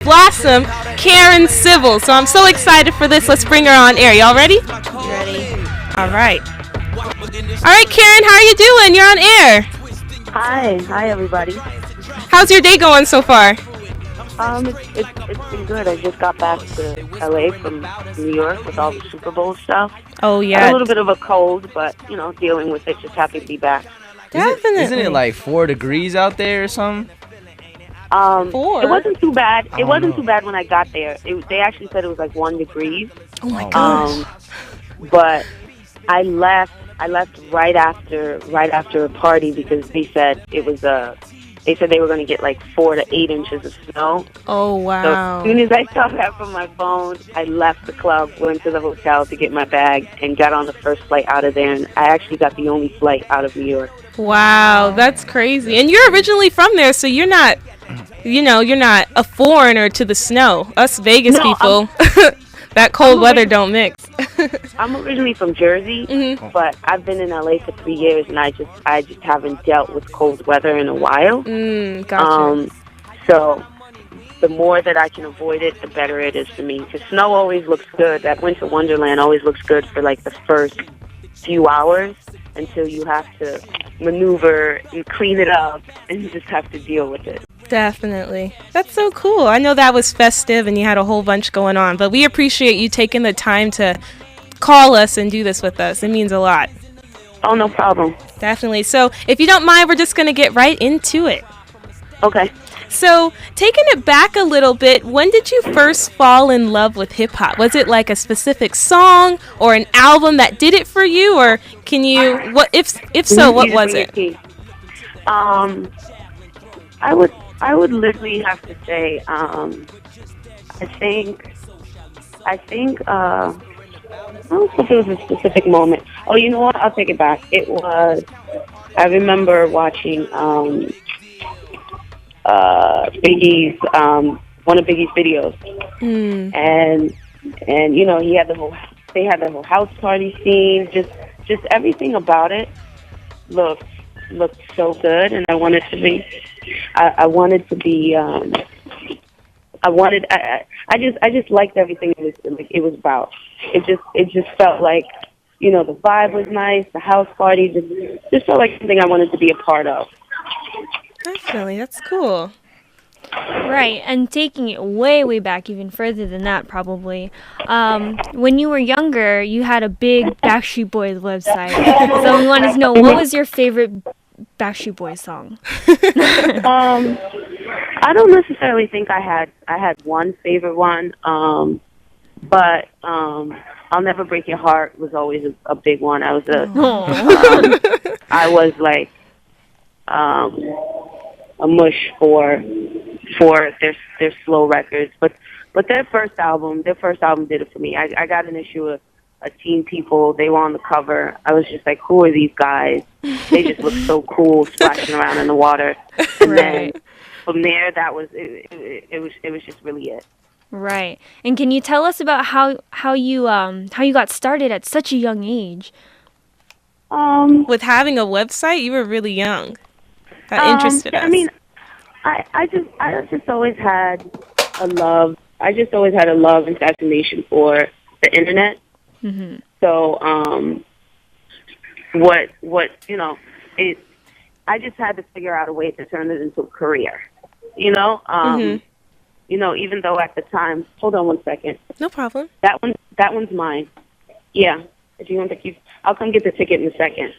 Blossom, Karen Civil. So I'm so excited for this. Let's bring her on air. Y'all ready? Ready. All right. All right, Karen, how are you doing? You're on air. Hi everybody. How's your day going so far? It's been good. I just got back to LA from New York with all the Super Bowl stuff. Oh, Had yeah. a little bit of a cold, but dealing with it. Just happy to be back. Definitely. Isn't it like 4 degrees out there or something? 4? It wasn't too bad. It wasn't know. too bad when I got there. They actually said it was like 1 degree. Oh, my gosh. But I left right after a party because they said it was they said they were going to get like 4 to 8 inches of snow. Oh, So wow. as soon as I saw that from my phone, I left the club, went to the hotel to get my bag, and got on the first flight out of there. And I actually got the only flight out of New York. Wow, that's crazy. And you're originally from there, so you're not, you're not a foreigner to the snow. Us Vegas people, that cold weather don't mix. I'm originally from Jersey, but I've been in LA for 3 years, and I just haven't dealt with cold weather in a while. Gotcha. So the more that I can avoid it, the better it is for me. Because snow always looks good. That winter wonderland always looks good for like the first few hours until you have to maneuver and clean it up, and you just have to deal with it. Definitely. That's so cool. I know that was festive and you had a whole bunch going on, but we appreciate you taking the time to call us and do this with us. It means a lot. Oh, no problem. Definitely. So if you don't mind, we're just going to get right into it. Okay. So taking it back a little bit, when did you first fall in love with hip hop? Was it like a specific song or an album that did it for you, or can you? What if so? What was it? I would literally have to say, I think, I don't know if it was a specific moment. Oh, you know what? I'll take it back. It was, I remember watching Biggie's, one of Biggie's videos. And he had they had the whole house party scene, just everything about it looked so good, and I wanted to be, I just liked everything it was about. It just felt like, the vibe was nice, the house party just felt like something I wanted to be a part of. Definitely, that's cool. Right, and taking it way, way back, even further than that, probably. When you were younger, you had a big Backstreet Boys website. So we wanted to know, what was your favorite Backstreet Boys song? I don't necessarily think I had one favorite one, but "I'll Never Break Your Heart" was always a big one. I was like a mush for their slow records, but their first album did it for me. I got an issue of Teen People. They were on the cover. I was just like, who are these guys? They just look so cool, splashing around in the water. And then from there, that was it was just really it. Right. And can you tell us about how you got started at such a young age? With having a website, you were really young. That interested us. I mean, I just always had a love. I just always had a love and fascination for the internet. Mm-hmm. So, I just had to figure out a way to turn it into a career. Even though at the time, hold on one second. No problem. That one's mine. Yeah. If you want the key, I'll come get the ticket in a second.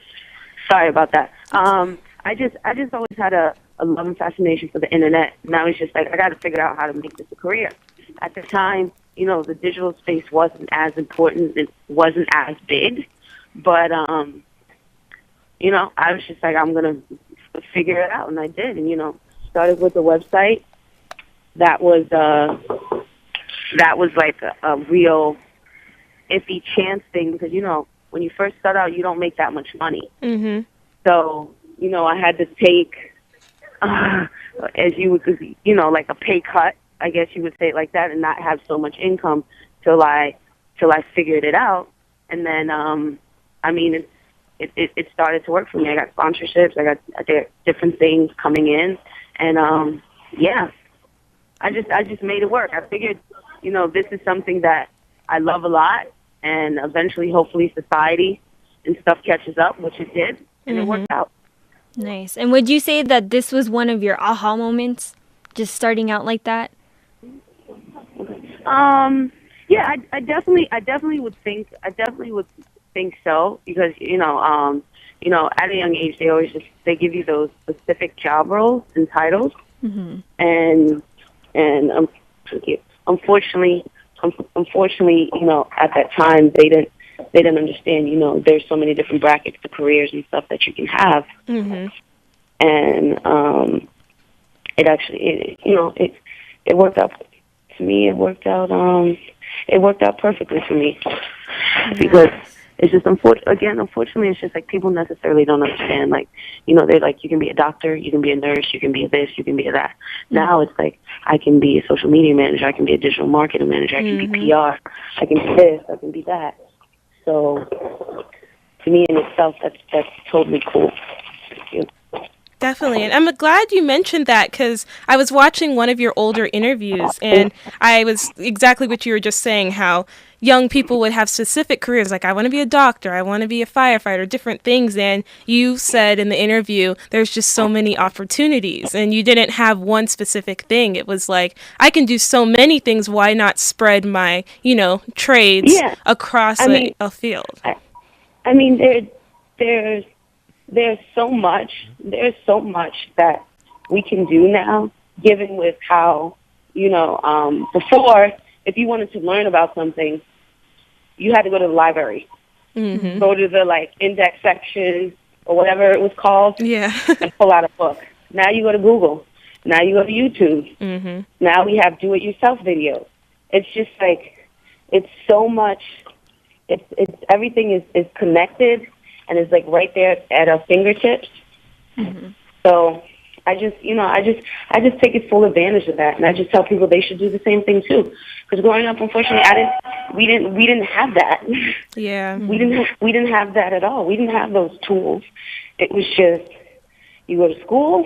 Sorry about that. I just always had a love and fascination for the internet, and I was just like, I got to figure out how to make this a career. At the time, the digital space wasn't as important, it wasn't as big, but I was just like, I'm gonna figure it out, and I did, and started with a website that was like a real iffy chance thing, because when you first start out, you don't make that much money. Mm-hmm. So I had to take, as you would, like a pay cut, I guess you would say it like that, and not have so much income till I figured it out. And then, it started to work for me. I got sponsorships. I got different things coming in, and yeah. I just made it work. I figured, this is something that I love a lot, and eventually, hopefully, society and stuff catches up, which it did, and it worked out. Nice. And would you say that this was one of your aha moments, just starting out like that? Yeah, I definitely would think so, because at a young age they give you those specific job roles and titles, and unfortunately, at that time they didn't understand. There's so many different brackets to careers and stuff that you can have, and it actually it worked out. To me, it worked out perfectly for me, because it's just unfortunately, it's just like people necessarily don't understand. Like, they're like, you can be a doctor, you can be a nurse, you can be a this, you can be a that. Now it's like, I can be a social media manager, I can be a digital marketing manager, I can be PR, I can be this, I can be that. So, to me in itself, that's totally cool. Definitely. And I'm glad you mentioned that, because I was watching one of your older interviews, and I was exactly what you were just saying, how young people would have specific careers, like I want to be a doctor, I want to be a firefighter, different things. And you said in the interview, there's just so many opportunities, and you didn't have one specific thing. It was like, I can do so many things. Why not spread my, trades across a field? I mean, there's so much that we can do now, given with how, before, if you wanted to learn about something, you had to go to the library, go to the index section or whatever it was called, and pull out a book. Now you go to Google. Now you go to YouTube. Now we have do-it-yourself videos. It's just it's so much. It's everything is connected. And it's right there at our fingertips. So I just take full advantage of that, and I just tell people they should do the same thing too. Because growing up, unfortunately, we didn't have that. Yeah. We didn't have that at all. We didn't have those tools. It was just, you go to school,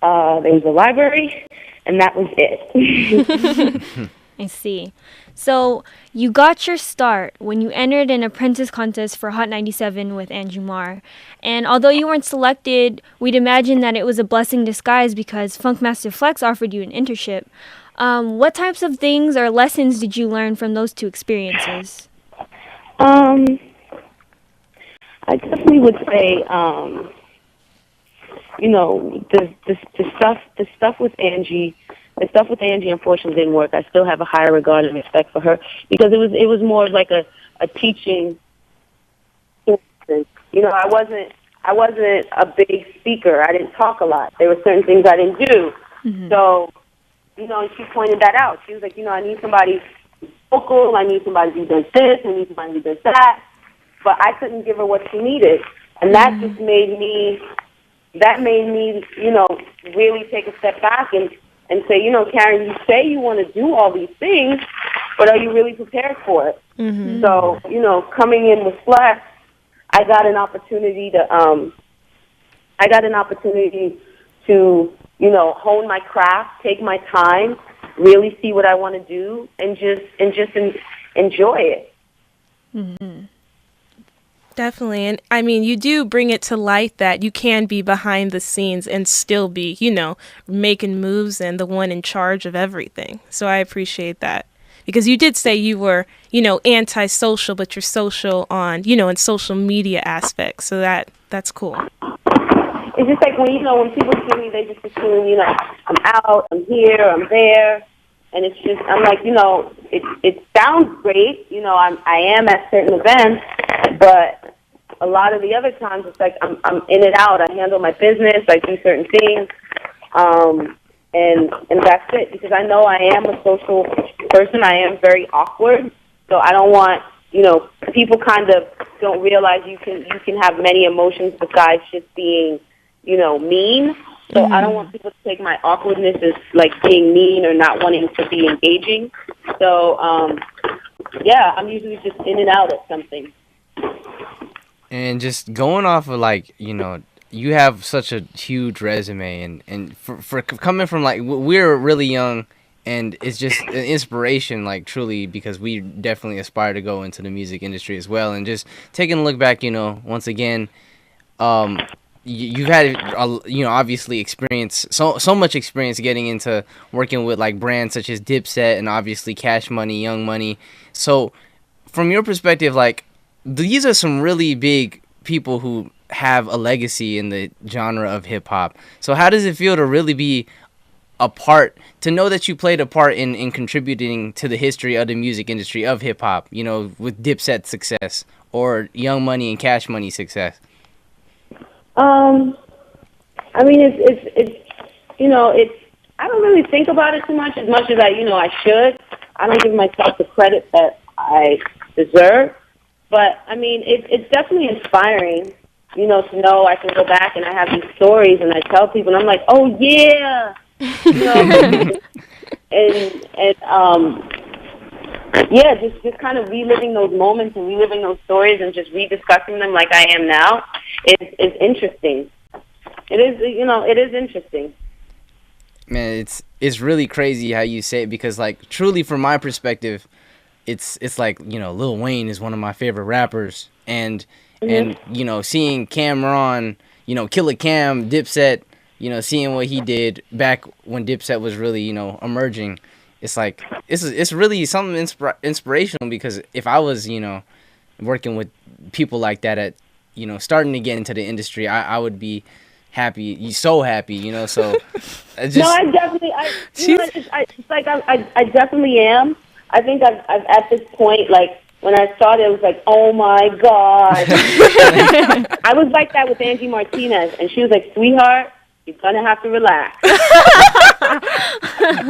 there was a library, and that was it. I see. So you got your start when you entered an apprentice contest for Hot 97 with Angie Marr. And although you weren't selected, we'd imagine that it was a blessing in disguise, because Funkmaster Flex offered you an internship. What types of things or lessons did you learn from those two experiences? I definitely would say, the stuff with Angie. The stuff with Angie, unfortunately, didn't work. I still have a higher regard and respect for her, because it was more of like a teaching. I wasn't a big speaker. I didn't talk a lot. There were certain things I didn't do. So, and she pointed that out. She was like, I need somebody vocal. I need somebody who does this. I need somebody who does that. But I couldn't give her what she needed, and that just made me. That made me, really take a step back and say, Karen, you say you want to do all these things, but are you really prepared for it? So, coming in with Flex, I got an opportunity to, hone my craft, take my time, really see what I want to do, and just enjoy it. Definitely. And I mean, you do bring it to light that you can be behind the scenes and still be, making moves and the one in charge of everything. So I appreciate that. Because you did say you were, antisocial, but you're social on, in social media aspects. So that's cool. It's just like when people see me, they just assume, I'm out, I'm here, I'm there. And it's just, I'm like, it sounds great. I am at certain events, but a lot of the other times it's like I'm in and out. I handle my business. I do certain things, and that's it. Because I know I am a social person. I am very awkward, so I don't want people kind of don't realize you can have many emotions besides just being mean. So I don't want people to take my awkwardness as like being mean or not wanting to be engaging. So I'm usually just in and out at something. And just going off of you have such a huge resume, and for coming from like we're really young, and it's just an inspiration, like truly, because we definitely aspire to go into the music industry as well. And just taking a look back, once again, you've had obviously experience, so much experience getting into working with like brands such as Dipset and obviously Cash Money, Young Money. So from your perspective, like these are some really big people who have a legacy in the genre of hip hop. So how does it feel to really be a part, to know that you played a part in contributing to the history of the music industry of hip hop, with Dipset's success or Young Money and Cash Money success? I mean, it's I don't really think about it too much as I should. I don't give myself the credit that I deserve. But, I mean, it's definitely inspiring, to know I can go back and I have these stories and I tell people and I'm like, oh, yeah, yeah, just kind of reliving those moments and reliving those stories and just rediscussing them like I am now is interesting. It is interesting. Man, it's really crazy how you say it, because like truly from my perspective, it's like, Lil Wayne is one of my favorite rappers, and seeing Cameron, Killer Cam, Dipset, seeing what he did back when Dipset was really, emerging, it's like it's really something inspirational, because if I was, working with people like that at, starting to get into the industry, I would be happy, so happy, so just... No, I definitely, I definitely am. I think I've at this point, like, when I started, it was like, oh, my God. I was like that with Angie Martinez, and she was like, sweetheart, you're going to have to relax.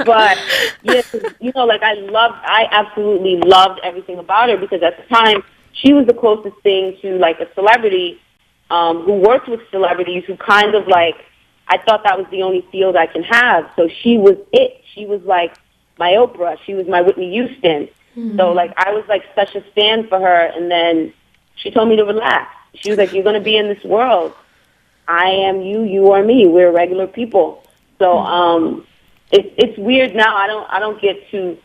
But, yes, I absolutely loved everything about her, because at the time, she was the closest thing to, like, a celebrity who worked with celebrities who kind of, like, I thought that was the only field I can have. So she was it. She was, like, my Oprah. She was my Whitney Houston. Mm-hmm. So, like, I was, like, such a fan for her. And then she told me to relax. She was like, you're going to be in this world. I am you, you are me. We're regular people. So it's weird now. I don't get too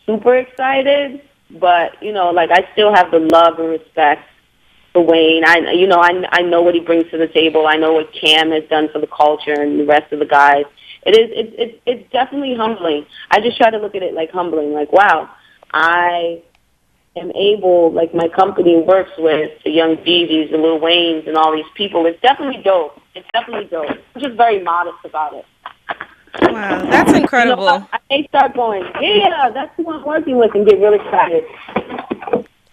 super excited. But, I still have the love and respect for Wayne. I know what he brings to the table. I know what Cam has done for the culture and the rest of the guys. It's definitely humbling. I just try to look at it like humbling, like, wow, I am able, like, my company works with the Young Jeezys, the Lil Waynes, and all these people. It's definitely dope. I'm just very modest about it. Wow, that's incredible. I may start going, yeah, that's who I'm working with, and get really excited.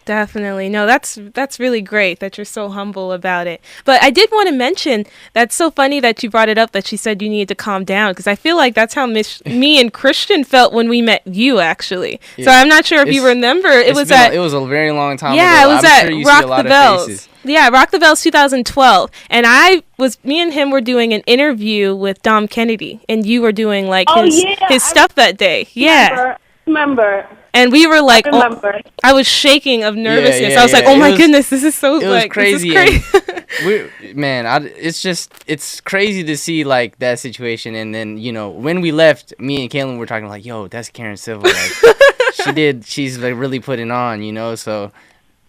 Definitely. No, that's really great that you're so humble about it. But I did want to mention, that's so funny that you brought it up, that she said you needed to calm down, because I feel like that's how me and Christian felt when we met you, actually. Yeah. So I'm not sure if you remember. It was a very long time ago. Yeah, it was at Rock the Bells. Yeah, Rock the Bells 2012. And me and him were doing an interview with Dom Kennedy, and you were doing like his stuff that day. Yeah. Remember. And we were like, I was shaking of nervousness. I was like, oh my goodness, this is so it like, was crazy. This is crazy. It's crazy to see like that situation. And then, when we left, me and Kaylin were talking like, yo, that's Karen Civil. Like, she's like really putting on, so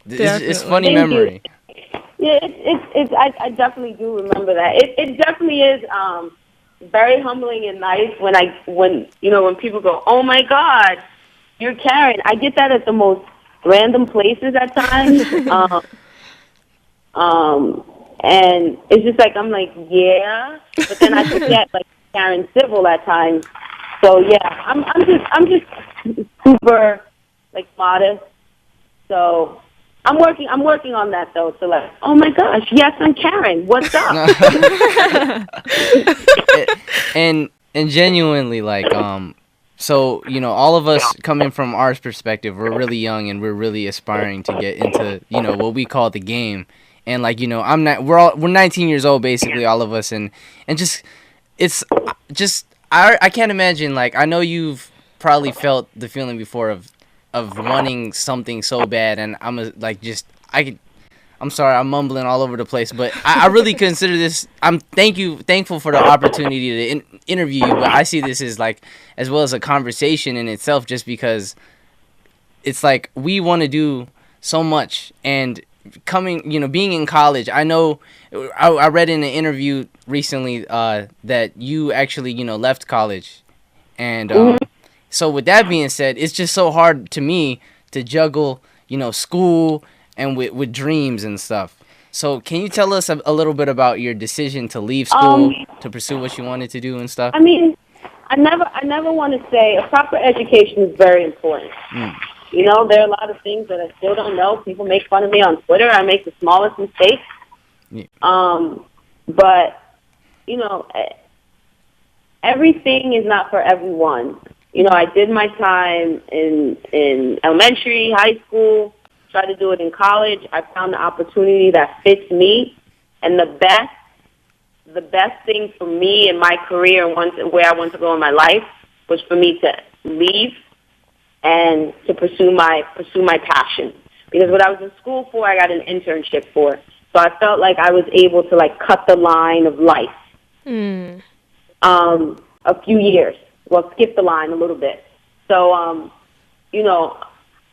it's funny memory. Yeah, I definitely do remember that. It definitely is very humbling and nice when people go, oh my God, you're Karen. I get that at the most random places at times. And it's just like, I'm like, yeah, but then I forget like Karen Civil at times. So yeah, I'm just super like modest. So I'm working on that though. So like, oh my gosh, yes, I'm Karen. What's up? and genuinely, like, so all of us coming from our perspective, we're really young and we're really aspiring to get into what we call the game. And like we're 19 years old basically, all of us, and I can't imagine, like, I know you've probably felt the feeling before of wanting something so bad, and I'm sorry, I'm mumbling all over the place, but I really consider this. I'm thankful for the opportunity to interview you, but I see this as like as well as a conversation in itself, just because it's like we want to do so much, and being in college, I know I read in an interview recently that you actually left college, and so with that being said, it's just so hard to me to juggle school and with dreams and stuff. So can you tell us a little bit about your decision to leave school to pursue what you wanted to do and stuff? I mean, I never want to say a proper education is very important. You know, there are a lot of things that I still don't know. People make fun of me on Twitter. I make the smallest mistakes. Yeah. But everything is not for everyone. You know, I did my time in elementary, high school, tried to do it in college. I found the opportunity that fits me, and the best thing for me in my career and where I want to go in my life was for me to leave and to pursue my passion. Because what I was in school for, I got an internship for. So I felt like I was able to like cut the line of life. A few years. Well, skip the line a little bit. So,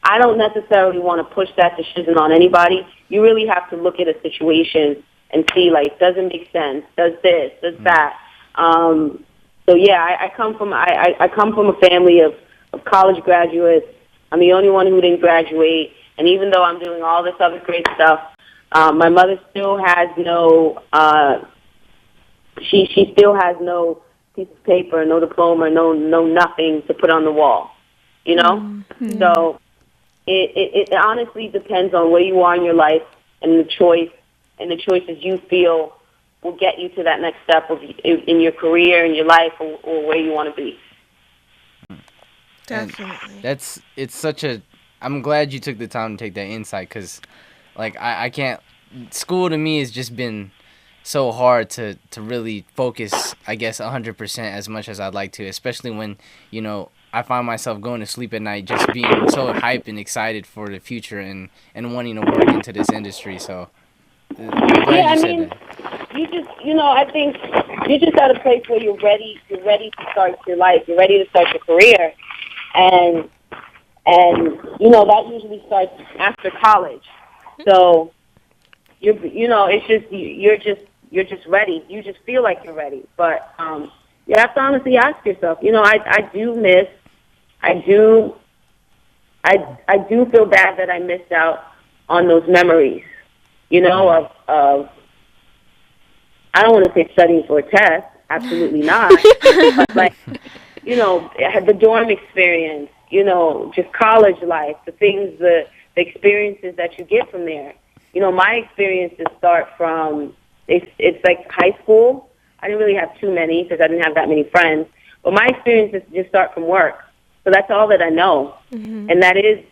I don't necessarily want to push that decision on anybody. You really have to look at a situation and see, like, does it make sense? Does this? Does that? So yeah, I come from a family of college graduates. I'm the only one who didn't graduate, and even though I'm doing all this other great stuff, my mother still has no. She still has no piece of paper, no diploma, no nothing to put on the wall. You know, so it honestly depends on where you are in your life and the choices you feel will get you to that next step in your career, in your life, or where you want to be. Definitely. I'm glad you took the time to take that insight, because like I can't, school to me has just been so hard to really focus, I guess, 100% as much as I'd like to, especially when I find myself going to sleep at night just being so hyped and excited for the future and wanting to work into this industry. So I mean, you just, I think you're just at a place where you're ready to start your life. You're ready to start your career. And that usually starts after college. So you're just ready. You just feel like you're ready. But you have to honestly ask yourself, I do feel bad that I missed out on those memories, of I don't want to say studying for a test, absolutely not. But like, the dorm experience, just college life, the things, the experiences that you get from there. My experiences start from, it's like high school. I didn't really have too many because I didn't have that many friends. But my experiences just start from work. So that's all that I know. Mm-hmm. And that is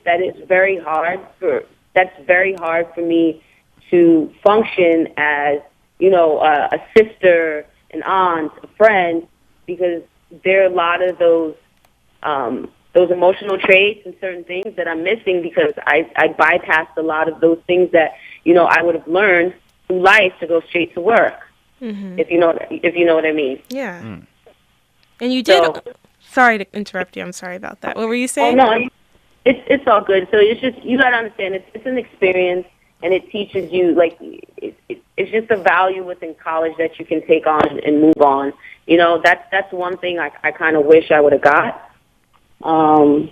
very hard for me to function as, a sister, an aunt, a friend, because there are a lot of those emotional traits and certain things that I'm missing because I bypassed a lot of those things that, I would have learned through life to go straight to work. Mm-hmm. If you know what I mean. Yeah. Mm. And you did. Sorry to interrupt you. I'm sorry about that. What were you saying? Oh, no, it's all good. So it's just, you gotta understand, it's an experience, and it teaches you, like, it's just a value within college that you can take on and move on. That's one thing I kind of wish I would have got. But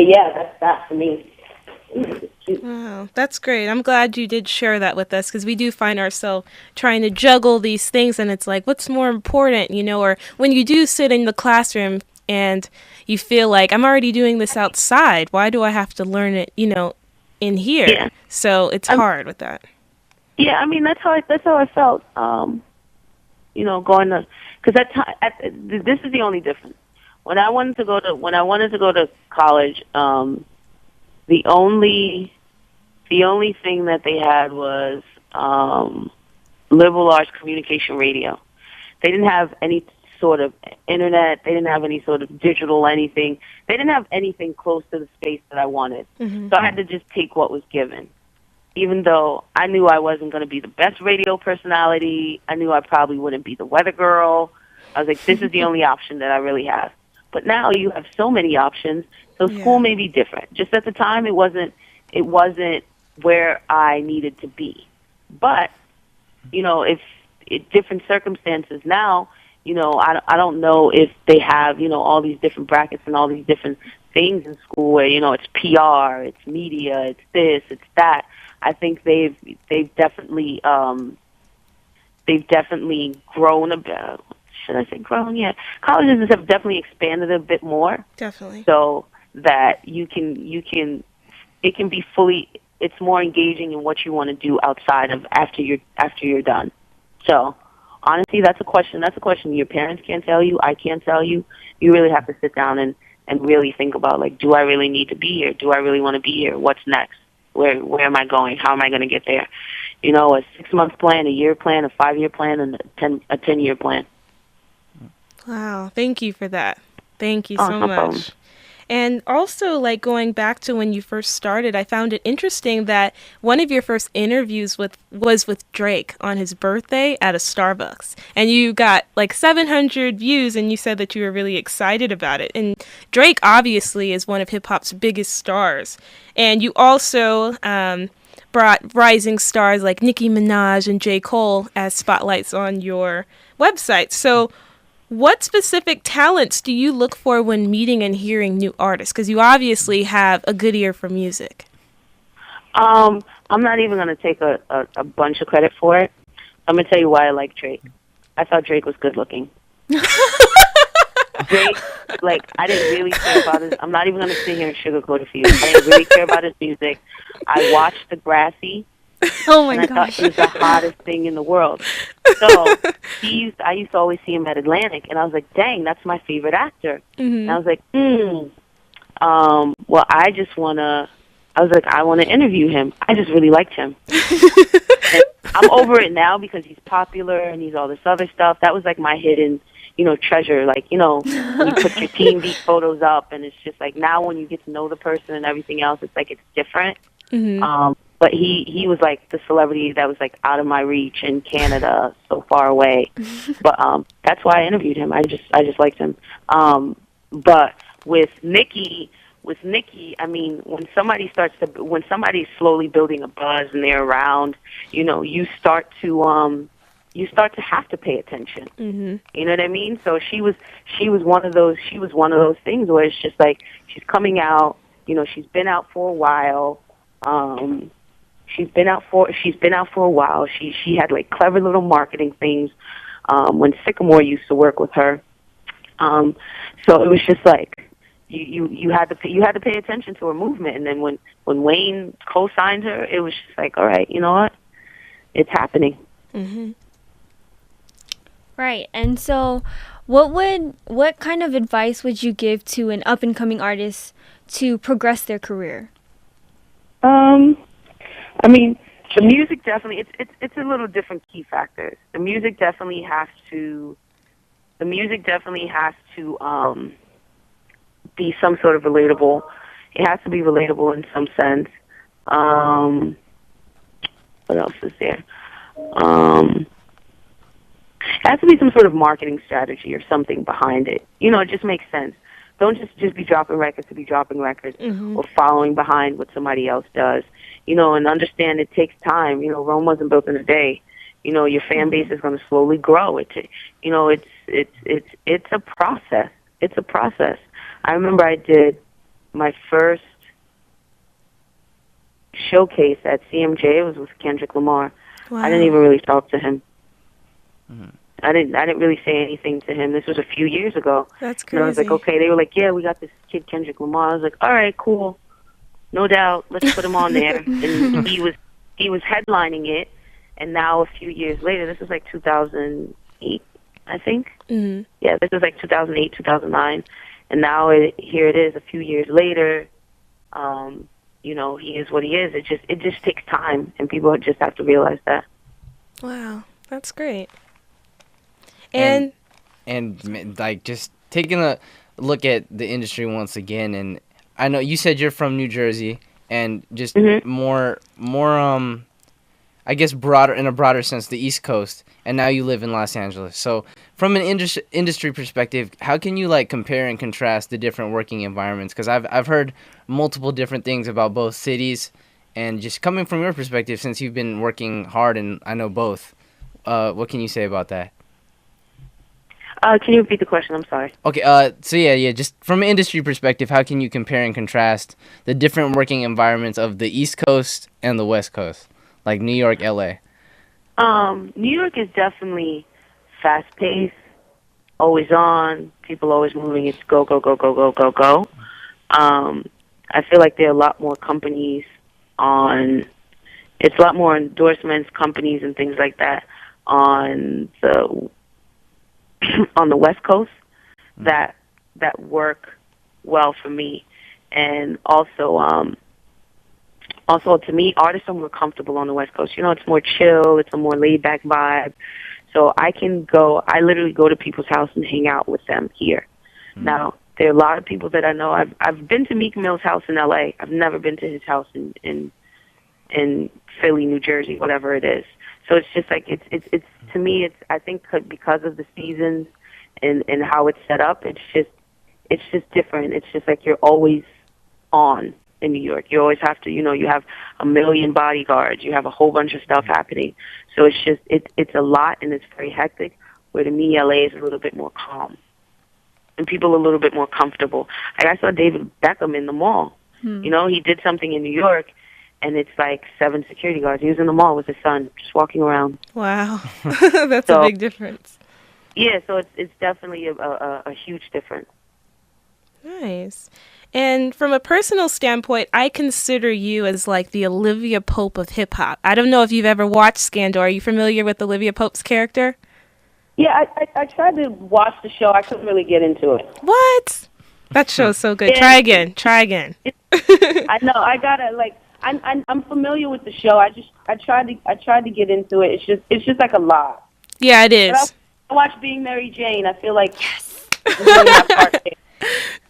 yeah, that's that for me. Wow, that's great. I'm glad you did share that with us, because we do find ourselves trying to juggle these things, and it's like, what's more important, or when you do sit in the classroom and you feel like, I'm already doing this outside, why do I have to learn it, in here? Yeah. So it's hard with that. Yeah, I mean, that's how I felt, going to, because this is the only difference. When I wanted to go to college, the only thing that they had was liberal arts communication radio. They didn't have any sort of internet. They didn't have any sort of digital anything. They didn't have anything close to the space that I wanted. Mm-hmm. So I had to just take what was given. even though I knew I wasn't going to be the best radio personality, I knew I probably wouldn't be the weather girl. I was like, this is the only option that I really have. But now you have so many options, so school may be different. Just at the time, it wasn't where I needed to be. But, if different circumstances now, I don't know if they have, all these different brackets and all these different things in school where, it's PR, it's media, it's this, it's that. I think they've definitely grown a bit. Should I say grown? Yeah. Colleges have definitely expanded a bit more. Definitely. So that it can be fully, it's more engaging in what you want to do outside of after you're done. So honestly, that's a question your parents can't tell you, I can't tell you. You really have to sit down and really think about, like, do I really need to be here? Do I really want to be here? What's next? Where am I going? How am I going to get there? A 6-month plan, a year plan, a 5-year plan, and a 10-year plan. Wow, thank you for that. Thank you Oh, so no much. problem. And also, like, going back to when you first started, I found it interesting that one of your first interviews was with Drake on his birthday at a Starbucks. And you got like 700 views, and you said that you were really excited about it. And Drake obviously is one of hip hop's biggest stars. And you also brought rising stars like Nicki Minaj and J. Cole as spotlights on your website. So what specific talents do you look for when meeting and hearing new artists? Because you obviously have a good ear for music. I'm not even going to take a bunch of credit for it. I'm going to tell you why I like Drake. I thought Drake was good looking. Drake, like, I didn't really care about his, I'm not even going to sit here and sugarcoat it for you. I didn't really care about his music. I watched Degrassi. Oh my and I gosh. thought he was the hottest thing in the world. So I used to always see him at Atlantic, and I was like, dang, that's my favorite actor. And I was like, well, I want to interview him. I just really liked him. And I'm over it now because he's popular and he's all this other stuff. That was like my hidden, treasure. Like, when you put your team beat photos up, and it's just like, now when you get to know the person and everything else, it's like it's different. But he was like the celebrity that was like out of my reach in Canada, so far away. But that's why I interviewed him. I just liked him. But with Nicki, I mean, when somebody's slowly building a buzz and they're around, you start to have to pay attention. You know what I mean? So she was one of those things where it's just like she's coming out. She's been out for a while. She's been out for a while. She had like clever little marketing things when Sycamore used to work with her. So it was just like you had to pay attention to her movement. And then when Wayne co-signed her, it was just like, all right, you know what, it's happening. Right. And so what kind of advice would you give to an up and coming artist to progress their career? I mean, the music definitely, it's a little different key factors. The music definitely has to be some sort of relatable. It has to be relatable in some sense. What else is there? It has to be some sort of marketing strategy or something behind it. It just makes sense. Don't just be dropping records to be dropping records or following behind what somebody else does. And understand it takes time. Rome wasn't built in a day. Your fan base is going to slowly grow. It's a process. It's a process. I remember I did my first showcase at CMJ. It was with Kendrick Lamar. Wow. I didn't even really talk to him. I didn't really say anything to him. This was a few years ago. That's crazy. And I was like, okay. They were like, yeah, we got this kid Kendrick Lamar. I was like, all right, cool, no doubt. Let's put him on there. And he was headlining it. And now a few years later, this was like 2008, I think. Yeah, this was like 2008, 2009. And now here it is, a few years later. He is what he is. It just takes time, and people just have to realize that. Wow, that's great. And like just taking a look at the industry once again, and I know you said you're from New Jersey, and just Mhm. more I guess broader, in a broader sense, the East Coast, and now you live in Los Angeles. So from an industry perspective, how can you like compare and contrast the different working environments? Because I've heard multiple different things about both cities, and just coming from your perspective, since you've been working hard, and I know both, what can you say about that? Can you repeat the question? I'm sorry. Okay, so yeah, just from an industry perspective, how can you compare and contrast the different working environments of the East Coast and the West Coast, like New York, LA? New York is definitely fast-paced, always on, people always moving. It's go, go, go, go, go, go, go. I feel like there are a lot more companies on, it's a lot more endorsements, companies and things like that on the on the West Coast that work well for me. And also to me, artists are more comfortable on the West Coast. You know, it's more chill, it's a more laid back vibe. So I literally go to people's house and hang out with them here. Now, there are a lot of people that I know. I've been to Meek Mill's house in LA. I've never been to his house in Philly, New Jersey, whatever it is. So it's just like it's to me, it's, I think because of the seasons and how it's set up, it's just different. It's just like you're always on in New York. You always have to, you have a million bodyguards, you have a whole bunch of stuff happening. So it's a lot, and it's very hectic, where to me LA is a little bit more calm. And people are a little bit more comfortable. Like I saw David Beckham in the mall. He did something in New York, and it's like 7 security guards. He was in the mall with his son, just walking around. Wow. That's a big difference. Yeah, so it's definitely a huge difference. Nice. And from a personal standpoint, I consider you as like the Olivia Pope of hip hop. I don't know if you've ever watched Scandal. Are you familiar with Olivia Pope's character? Yeah, I tried to watch the show. I couldn't really get into it. What? That show's so good. Yeah. Try again. I know. I gotta like. I'm familiar with the show. I tried to get into it. It's just like a lot. Yeah, it is. I watch Being Mary Jane. I feel like Yes. it's really my part.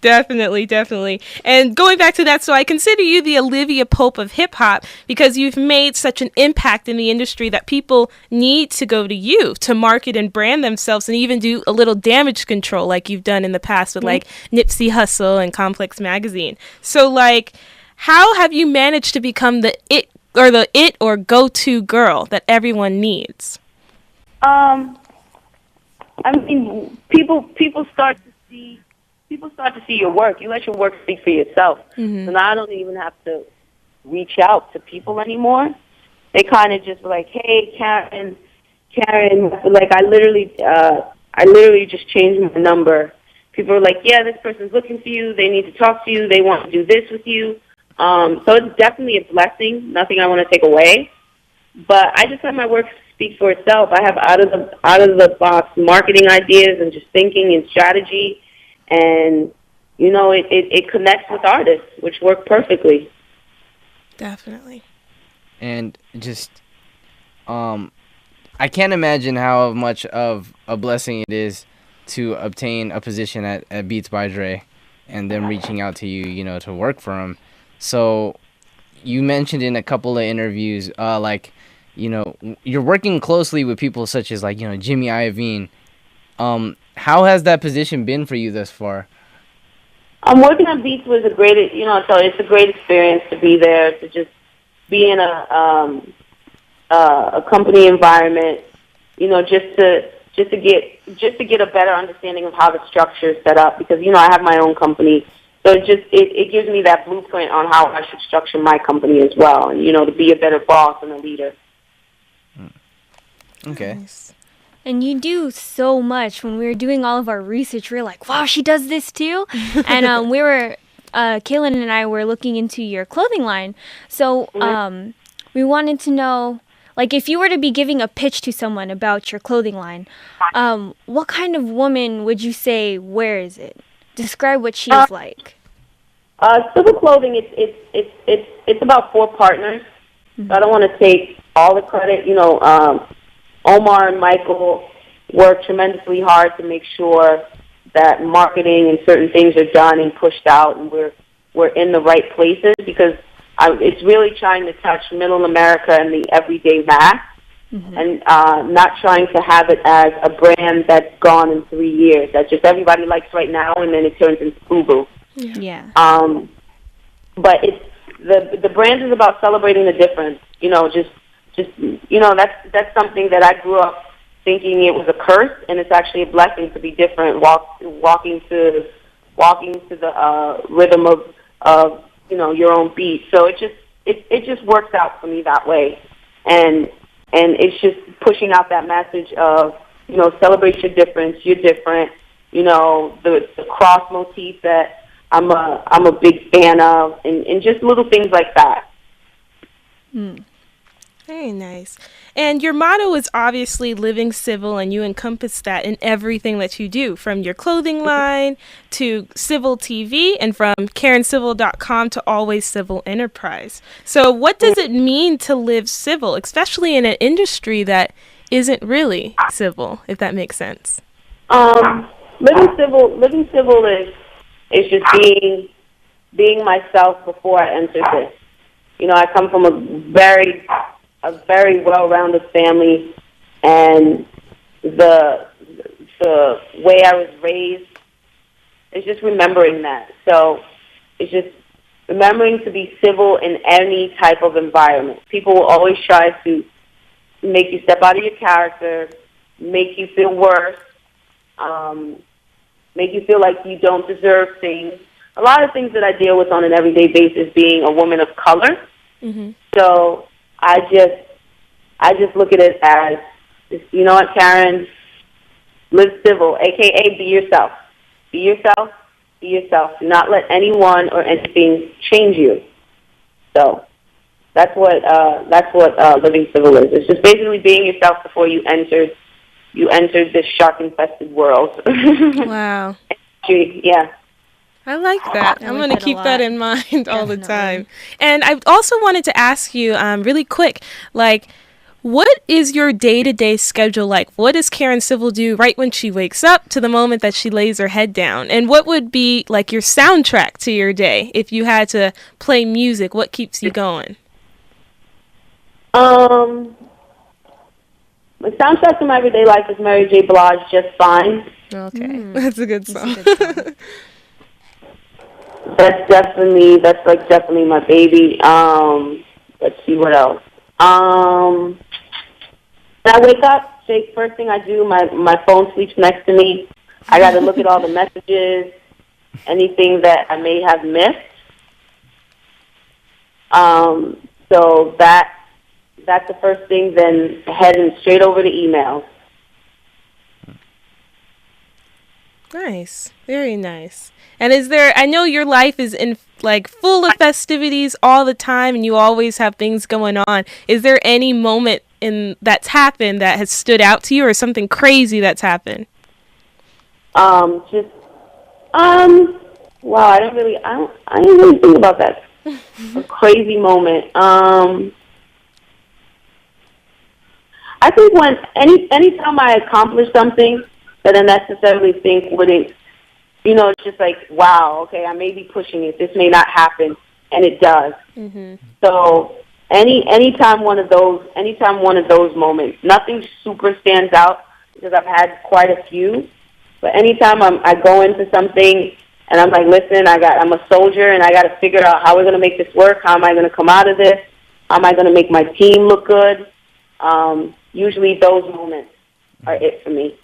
Definitely. And going back to that, so I consider you the Olivia Pope of hip hop because you've made such an impact in the industry that people need to go to you to market and brand themselves and even do a little damage control like you've done in the past with like Nipsey Hussle and Complex Magazine. So like, how have you managed to become the it or go-to girl that everyone needs? I mean, people start to see your work. You let your work speak for yourself. So now I don't even have to reach out to people anymore. They kind of just like, hey, Karen. Like I literally just changed my number. People are like, yeah, this person's looking for you. They need to talk to you. They want to do this with you. So it's definitely a blessing. Nothing I want to take away. But I just let my work speak for itself. I have out of the box marketing ideas and just thinking and strategy. And, it connects with artists, which work perfectly. Definitely. And just, I can't imagine how much of a blessing it is to obtain a position at Beats by Dre and them reaching out to you, to work for them. So you mentioned in a couple of interviews, you're working closely with people such as Jimmy Iovine. How has that position been for you thus far? Working on Beats was a great, so it's a great experience to be there, to just be in a company environment, just to get a better understanding of how the structure is set up, because I have my own company, so it gives me that blueprint on how I should structure my company as well, and to be a better boss and a leader. Okay. Nice. And you do so much. When we were doing all of our research, we were like, wow, she does this too? And Kaylin and I were looking into your clothing line. So we wanted to know, like, if you were to be giving a pitch to someone about your clothing line, what kind of woman would you say wears it? Describe what she is like. Silver Clothing, it's about 4 partners. So I don't want to take all the credit. Omar and Michael work tremendously hard to make sure that marketing and certain things are done and pushed out, and we're in the right places, because it's really trying to touch middle America and the everyday mass, and not trying to have it as a brand that's gone in 3 years, that just everybody likes right now, and then it turns into FUBU. Yeah. But it's the brand is about celebrating the difference. You know, just that's something that I grew up thinking it was a curse, and it's actually a blessing to be different. Walking to the rhythm of your own beat. So it just works out for me that way, and it's just pushing out that message of celebrate your difference. You're different. The cross motif that I'm a big fan of, and just little things like that. Very nice. And your motto is obviously living civil, and you encompass that in everything that you do, from your clothing line to Civil TV, and from KarenCivil.com to Always Civil Enterprise. So what does it mean to live civil, especially in an industry that isn't really civil, if that makes sense? Living civil is just being myself before I entered this. I come from a very well-rounded family, and the way I was raised is just remembering that. So it's just remembering to be civil in any type of environment. People will always try to make you step out of your character, make you feel worse, make you feel like you don't deserve things. A lot of things that I deal with on an everyday basis, being a woman of color. So I just look at it as, you know what, Karen, live civil, a.k.a. be yourself. Be yourself. Be yourself. Do not let anyone or anything change you. So that's what living civil is. It's just basically being yourself before you entered this shark-infested world. Wow. Yeah. I like that. I'm going to keep that in mind all the Definitely. time. And I also wanted to ask you really quick, what is your day-to-day schedule like? What does Karen Civil do right when she wakes up to the moment that she lays her head down? And what would be your soundtrack to your day if you had to play music? What keeps you going? My soundtrack to my everyday life is Mary J. Blige, Just Fine. Okay, that's a good song. That's definitely my baby. Let's see what else. When I wake up, first thing I do, my phone sleeps next to me. I got to look at all the messages, anything that I may have missed. So that's the first thing. Then heading straight over to emails. Nice. Very nice. And I know your life is in full of festivities all the time, and you always have things going on. Is there any moment that's happened that has stood out to you, or something crazy that's happened? Wow, I didn't really think about that. A crazy moment. I think anytime I accomplish something that I necessarily think wouldn't, it's just wow, okay, I may be pushing it. This may not happen, and it does. So anytime one of those moments, nothing super stands out because I've had quite a few. But anytime I go into something and I'm like, listen, I'm a soldier, and I got to figure out how we're going to make this work. How am I going to come out of this? How am I going to make my team look good? Usually those moments are it for me.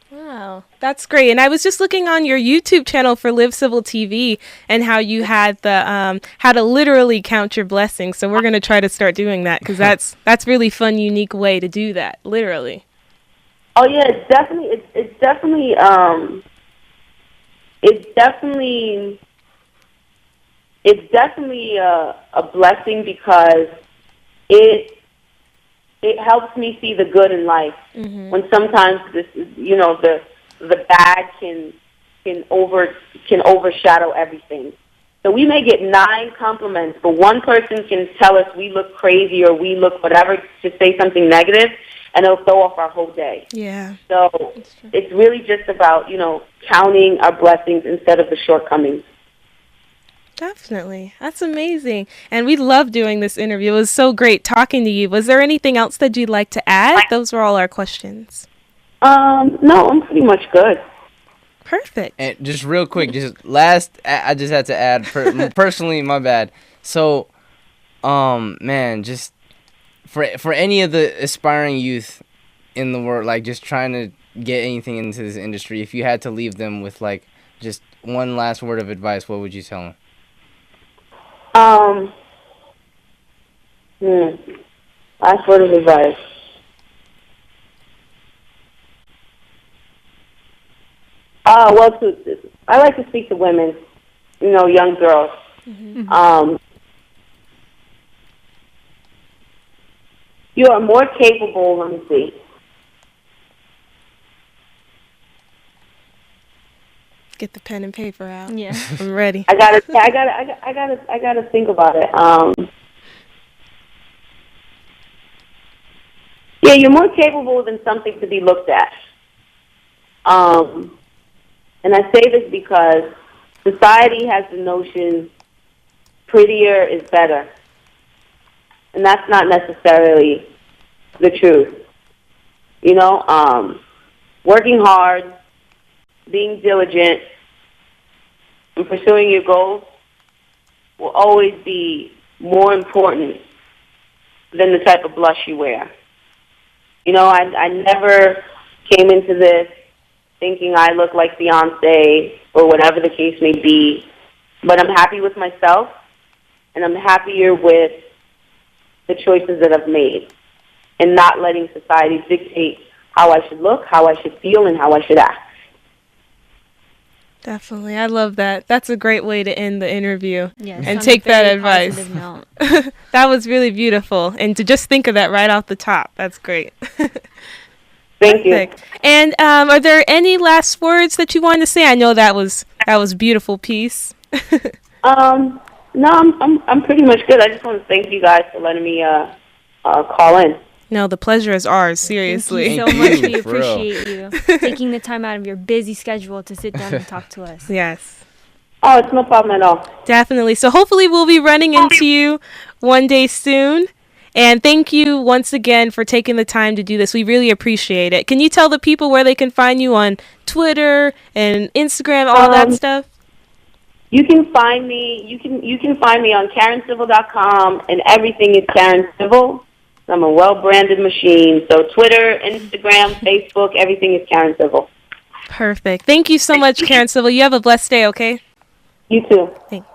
Wow, that's great. And I was just looking on your YouTube channel for Live Civil TV and how you had the how to literally count your blessings. So we're going to try to start doing that, because that's really fun, unique way to do that, literally. Oh yeah, it's definitely a blessing, because it helps me see the good in life. When sometimes the bad can overshadow everything. So we may get 9 compliments, but one person can tell us we look crazy or we look whatever, to say something negative, and it'll throw off our whole day. Yeah. So it's really just about, counting our blessings instead of the shortcomings. Definitely. That's amazing. And we love doing this interview. It was so great talking to you. Was there anything else that you'd like to add? Those were all our questions. No, I'm pretty much good. Perfect. And just real quick, I just had to add, personally, my bad. So, man, just for any of the aspiring youth in the world, like just trying to get anything into this industry, if you had to leave them with like just one last word of advice, what would you tell them? Last word of advice. Well, I like to speak to women, young girls. You are more capable. Let me see. Get the pen and paper out. Yeah. I'm ready. I gotta think about it. Yeah, you're more capable than something to be looked at. And I say this because society has the notion prettier is better. And that's not necessarily the truth. Working hard, being diligent, and pursuing your goals will always be more important than the type of blush you wear. I never came into this thinking I look like Beyonce or whatever the case may be, but I'm happy with myself, and I'm happier with the choices that I've made, and not letting society dictate how I should look, how I should feel, and how I should act. Definitely. I love that. That's a great way to end the interview. Yes, and on a take that very advice. positive note. That was really beautiful. And to just think of that right off the top. That's great. Thank you. Perfect. And are there any last words that you wanted to say? I know that was a beautiful piece. No, I'm pretty much good. I just want to thank you guys for letting me call in. No, the pleasure is ours, seriously. Thank you so much. We For real. appreciate you taking the time out of your busy schedule to sit down and talk to us. Yes. Oh, it's no problem at all. Definitely. So hopefully we'll be running into you one day soon. And thank you once again for taking the time to do this. We really appreciate it. Can you tell the people where they can find you on Twitter and Instagram, all that stuff? You can find me. You can find me on KarenCivil.com, and everything is Karen Civil. I'm a well-branded machine. So Twitter, Instagram, Facebook, everything is Karen Civil. Perfect. Thank you so much, Karen Civil. You have a blessed day, okay? You too. Thanks.